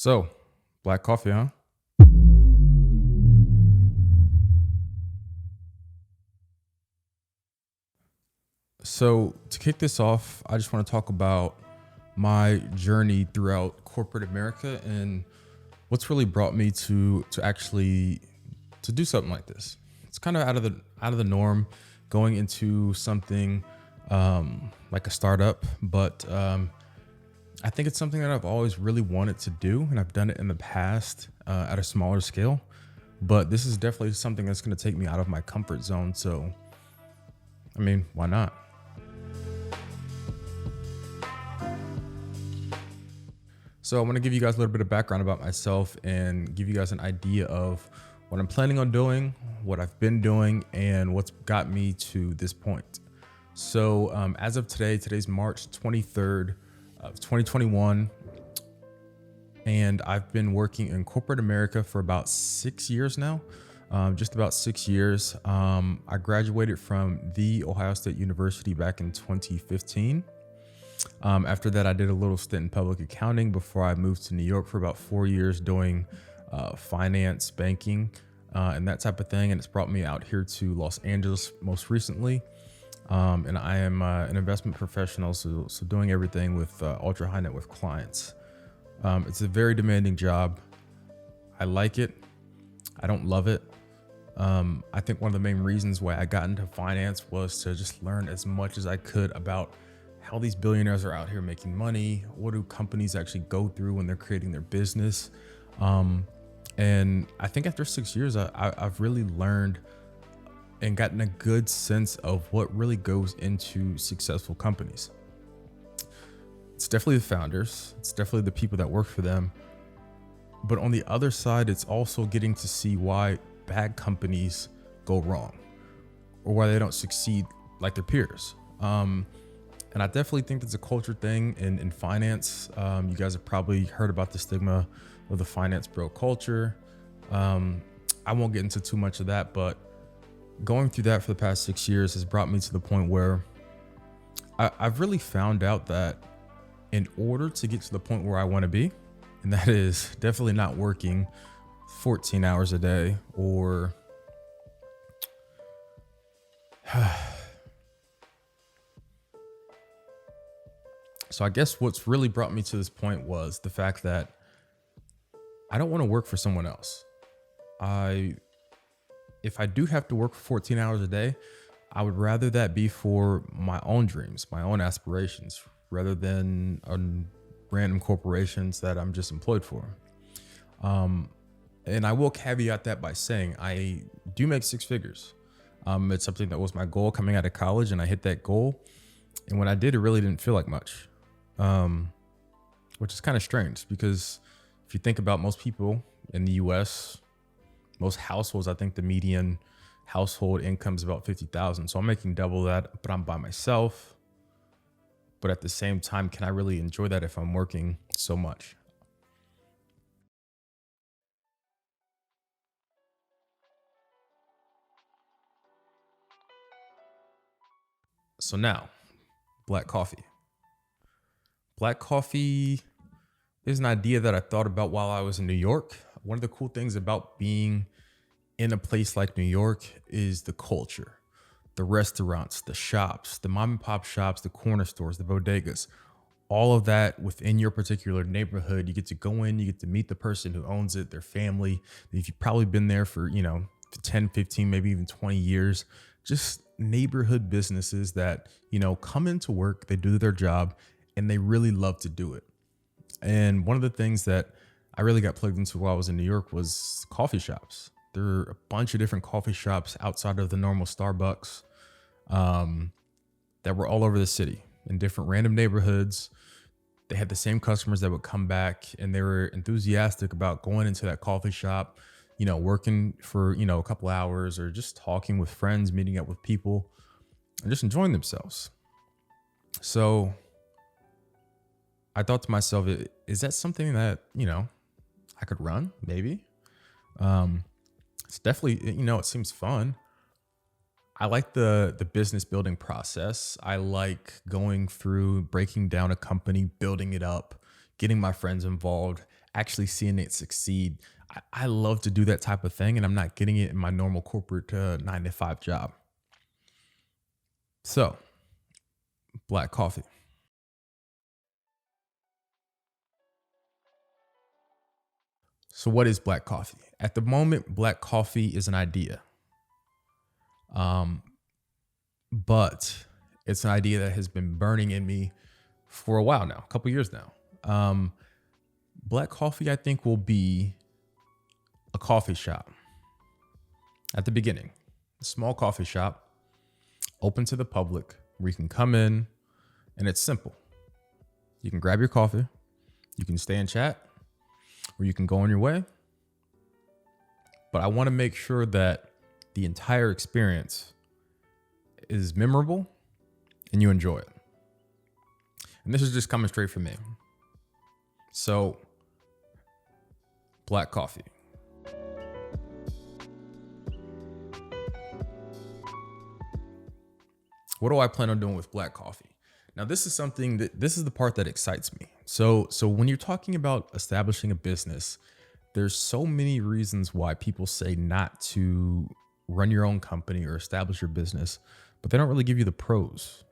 So, black coffee, huh? So, to kick this off, I just want to talk about my journey throughout corporate America and what's really brought me to actually to do something like this. It's kind of out of the norm going into something like a startup, but I think it's something that I've always really wanted to do, and I've done it in the past at a smaller scale. But this is definitely something that's going to take me out of my comfort zone. So, I mean, why not? So, I want to give you guys a little bit of background about myself and give you guys an idea of what I'm planning on doing, what I've been doing, and what's got me to this point. So, as of today, today's March 23rd of 2021, and I've been working in corporate America for about 6 years now. Just about 6 years. I graduated from the Ohio State University back in 2015. After that, I did a little stint in public accounting before I moved to New York for about 4 years doing finance, banking, and that type of thing. And it's brought me out here to Los Angeles most recently. And I am an investment professional, so doing everything with ultra high net worth clients. It's a very demanding job. I like it. I don't love it. I think one of the main reasons why I got into finance was to just learn as much as I could about how these billionaires are out here making money. What do companies actually go through when they're creating their business? And I think after 6 years, I've really learned and gotten a good sense of what really goes into successful companies. It's definitely the founders. It's definitely the people that work for them. But on the other side, it's also getting to see why bad companies go wrong or why they don't succeed like their peers. And I definitely think that's a culture thing in finance. You guys have probably heard about the stigma of the finance bro culture. I won't get into too much of that, but going through that for the past 6 years has brought me to the point where I've really found out that in order to get to the point where I want to be, and that is definitely not working 14 hours a day or so I guess what's really brought me to this point was the fact that I don't want to work for someone else. If I do have to work for 14 hours a day, I would rather that be for my own dreams, my own aspirations, rather than random corporations that I'm just employed for. And I will caveat that by saying I do make six figures. It's something that was my goal coming out of college, and I hit that goal. And when I did, it really didn't feel like much, which is kind of strange because if you think about most people in the US, most households, I think the median household income is about 50,000. So I'm making double that, but I'm by myself. But at the same time, can I really enjoy that if I'm working so much? So now, black coffee. Black coffee is an idea that I thought about while I was in New York. One of the cool things about being in a place like New York is the culture, the restaurants, the shops, the mom and pop shops, the corner stores, the bodegas, all of that within your particular neighborhood. You get to go in, you get to meet the person who owns it, their family. If you've probably been there for, 10, 15, maybe even 20 years, just neighborhood businesses that, come into work, they do their job, and they really love to do it. And one of the things that I really got plugged into while I was in New York was coffee shops. There are a bunch of different coffee shops outside of the normal Starbucks that were all over the city in different random neighborhoods. They had the same customers that would come back, and they were enthusiastic about going into that coffee shop, working for, a couple hours or just talking with friends, meeting up with people and just enjoying themselves. So I thought to myself, is that something that, I could run? Maybe. It's definitely, it seems fun. I like the business building process. I like going through, breaking down a company, building it up, getting my friends involved, actually seeing it succeed. I love to do that type of thing, and I'm not getting it in my normal corporate 9 to 5 job. So, black coffee. So, what is black coffee? At the moment, black coffee is an idea, um, but it's an idea that has been burning in me for a while now, a couple years now. Um, Black coffee, I think, will be a coffee shop at the beginning, a small coffee shop open to the public where you can come in and it's simple. You can grab your coffee, you can stay and chat, or you can go on your way. But I want to make sure that the entire experience is memorable and you enjoy it. And this is just coming straight from me. So, black coffee. What do I plan on doing with black coffee? Now, this is the part that excites me. So when you're talking about establishing a business, there's so many reasons why people say not to run your own company or establish your business, but they don't really give you the pros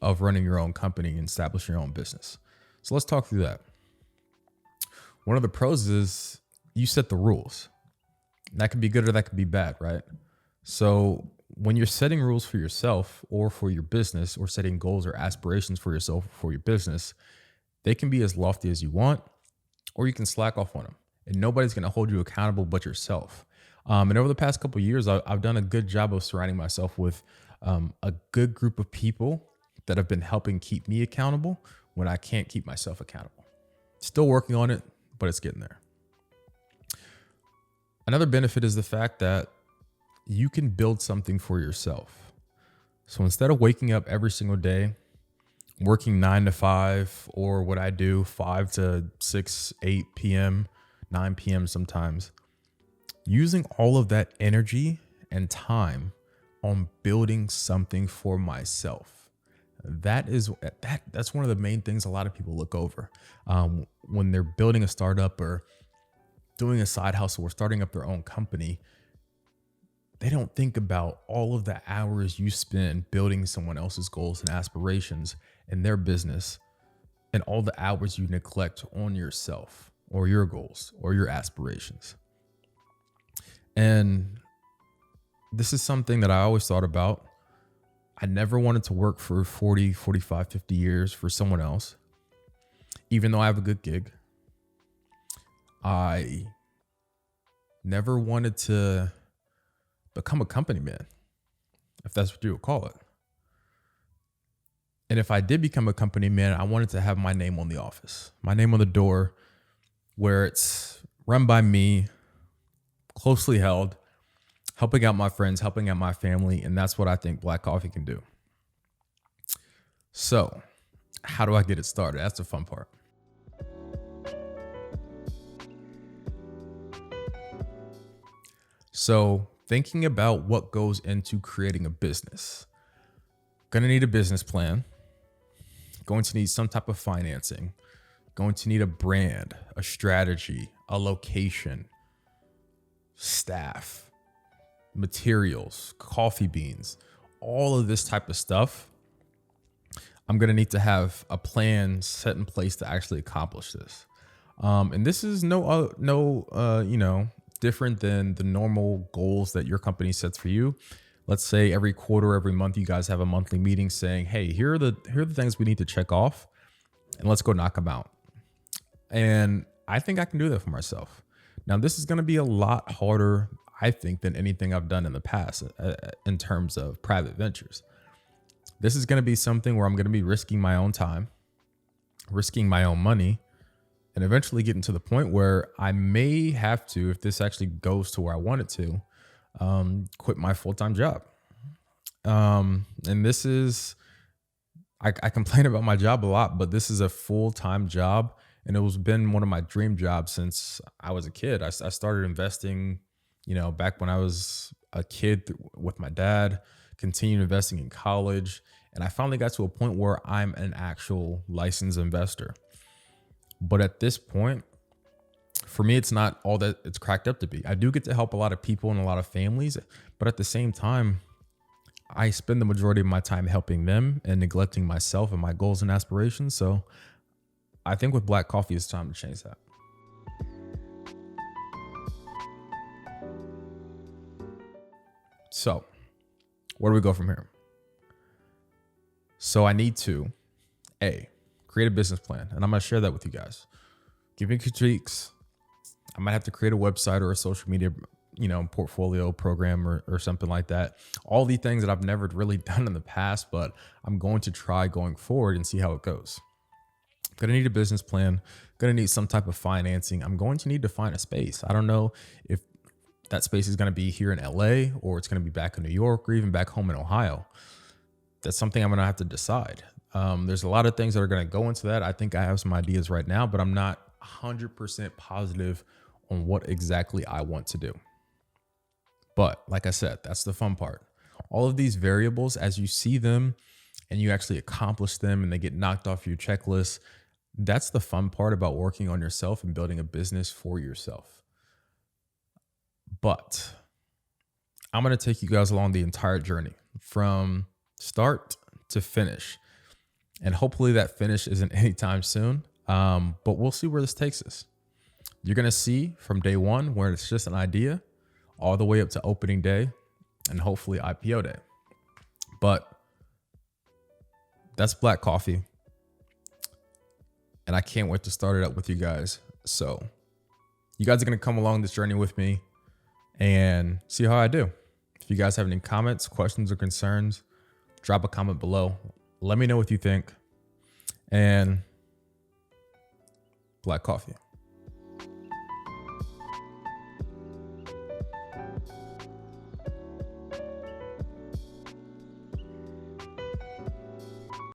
of running your own company and establishing your own business. So let's talk through that. One of the pros is you set the rules. That could be good or that could be bad, right? So when you're setting rules for yourself or for your business, or setting goals or aspirations for yourself or for your business, they can be as lofty as you want, or you can slack off on them. And nobody's going to hold you accountable but yourself. And over the past couple of years, I've done a good job of surrounding myself with a good group of people that have been helping keep me accountable when I can't keep myself accountable. Still working on it, but it's getting there. Another benefit is the fact that you can build something for yourself. So instead of waking up every single day, working 9 to 5, or what I do, 5 to 6, 8 p.m., 9 p.m. sometimes, using all of that energy and time on building something for myself. That's one of the main things a lot of people look over when they're building a startup or doing a side hustle or starting up their own company. They don't think about all of the hours you spend building someone else's goals and aspirations in their business, and all the hours you neglect on yourself or your goals or your aspirations. And this is something that I always thought about. I never wanted to work for 40, 45, 50 years for someone else, even though I have a good gig. I never wanted to become a company man, if that's what you would call it. And if I did become a company man, I wanted to have my name on the office, my name on the door, where it's run by me, closely held, helping out my friends, helping out my family. And that's what I think black coffee can do. So how do I get it started? That's the fun part. So thinking about what goes into creating a business. Going to need a business plan. Going to need some type of financing. Going to need a brand, a strategy, a location, staff, materials, coffee beans, all of this type of stuff. I'm going to need to have a plan set in place to actually accomplish this. And this is different than the normal goals that your company sets for you. Let's say every quarter, every month, you guys have a monthly meeting saying, hey, here are the things we need to check off, and let's go knock them out. And I think I can do that for myself. Now, this is going to be a lot harder, I think, than anything I've done in the past in terms of private ventures. This is going to be something where I'm going to be risking my own time, risking my own money, and eventually getting to the point where I may have to, if this actually goes to where I want it to, quit my full-time job. And this is, I complain about my job a lot, but this is a full-time job, and it was been one of my dream jobs since I was a kid. I started investing, back when I was a kid with my dad, continued investing in college, and I finally got to a point where I'm an actual licensed investor. But at this point, For me, it's not all that it's cracked up to be. I do get to help a lot of people and a lot of families, but at the same time, I spend the majority of my time helping them and neglecting myself and my goals and aspirations. So I think with Black Coffee, it's time to change that. So where do we go from here? So I need to, create a business plan. And I'm going to share that with you guys. Give me critiques. I might have to create a website or a social media, portfolio program or something like that. All the things that I've never really done in the past, but I'm going to try going forward and see how it goes. I'm going to need a business plan. Going to need some type of financing. I'm going to need to find a space. I don't know if that space is going to be here in LA or it's going to be back in New York or even back home in Ohio. That's something I'm going to have to decide. There's a lot of things that are going to go into that. I think I have some ideas right now, but I'm not 100% positive on what exactly I want to do. But like I said, that's the fun part. All of these variables, as you see them and you actually accomplish them and they get knocked off your checklist, that's the fun part about working on yourself and building a business for yourself. But I'm going to take you guys along the entire journey from start to finish. And hopefully that finish isn't anytime soon. But we'll see where this takes us. You're going to see from day one where it's just an idea all the way up to opening day and hopefully IPO day. But that's Black Coffee. And I can't wait to start it up with you guys. So you guys are going to come along this journey with me and see how I do. If you guys have any comments, questions, or concerns, drop a comment below. Let me know what you think. And Black Coffee.